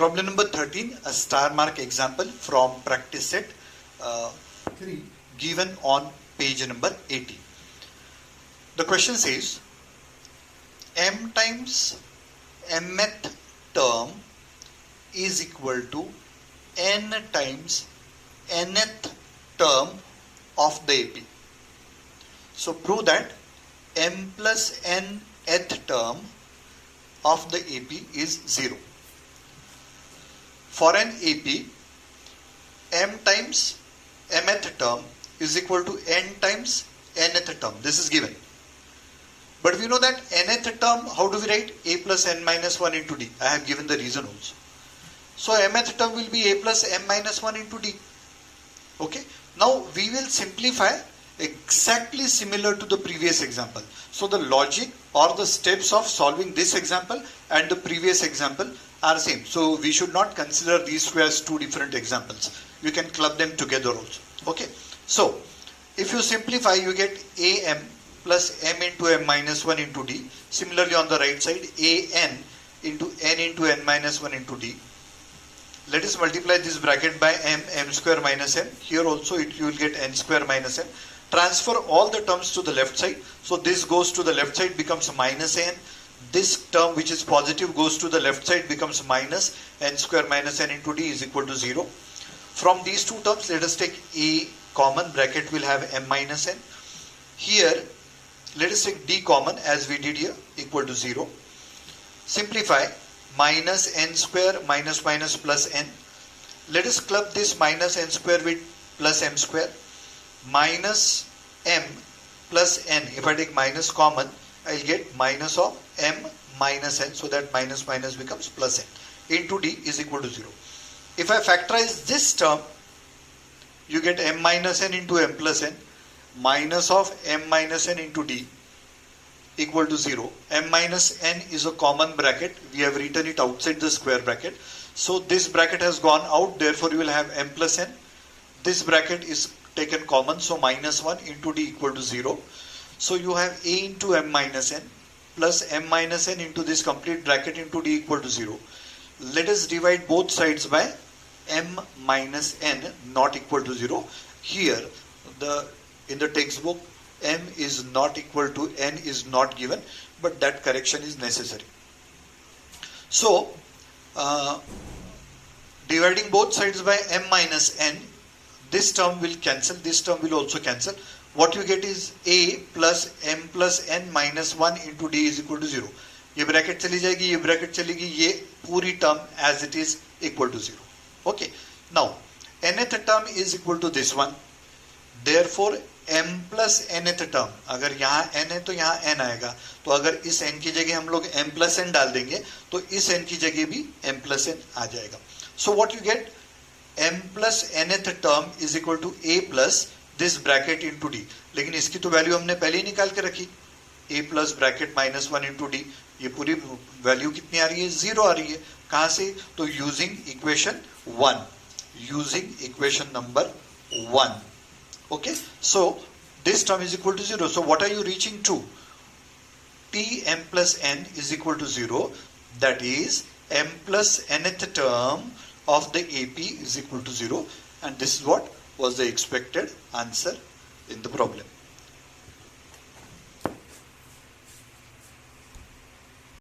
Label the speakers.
Speaker 1: Problem number 13, a star mark example from practice set 3 given on page number 80. The question says m times mth term is equal to n times nth term of the AP. So prove that m plus nth term of the AP is 0. For an AP, m times mth term is equal to n times nth term. This is given. But we know that nth term, how do we write? A plus n minus 1 into d. I have given the reason also. So mth term will be a plus m minus 1 into d. Okay. Now we will simplify exactly similar to the previous example. So the logic or the steps of solving this example and the previous example are same. So we should not consider these two as two different examples. You can club them together also. Okay. So if you simplify, you get am plus m into m minus 1 into d. Similarly on the right side, an into n minus 1 into d. Let us multiply this bracket by m square minus n. Here also you will get n square minus n. Transfer all the terms to the left side. So this goes to the left side, becomes minus n. This term which is positive goes to the left side, becomes minus n square minus n into d is equal to 0. From these two terms, let us take a common. Bracket will have m minus n. Here, let us take d common as we did here, equal to 0. Simplify. Minus n square minus minus plus n. Let us club this minus n square with plus m square. Minus m plus n. If I take minus common, I will get minus of m minus n. So that minus minus becomes plus n. Into d is equal to 0. If I factorize this term, you get m minus n into m plus n. Minus of m minus n into d equal to 0. M minus n is a common bracket. We have written it outside the square bracket. So this bracket has gone out. Therefore, you will have m plus n. This bracket is taken common. So minus 1 into d equal to 0. So you have a into m minus n plus m minus n into this complete bracket into d equal to 0. Let us divide both sides by m minus n not equal to 0. Here, in the textbook, m is not equal to n is not given, but that correction is necessary. So, dividing both sides by m minus n, this term will cancel, this term will also cancel. What you get is a plus m plus n minus 1 into d is equal to 0. ये bracket चली जाएगी, ये bracket चलेगी, ये पूरी term as it is equal to 0. Okay. Now, nth term is equal to this one. Therefore, m plus nth term, अगर यहाँ n है तो यहाँ n आएगा. तो अगर इस n की जगह हम लोग m plus n डाल देंगे तो इस n की जगह भी m plus n आ जाएगा. So what you get? m plus nth term is equal to a plus this bracket into d. लेकिन इसकी तो वैल्यू हमने पहले ही निकाल के रखी. a plus bracket minus 1 into d. ये पूरी वैल्यू कितनी आ रही है? 0 आ रही है. कहाँ से? तो using equation 1. Using equation number 1. Okay, so this term is equal to 0. So what are you reaching to? T m plus n is equal to 0. That is m plus nth term of the AP is equal to 0. And this is what was the expected answer in the problem.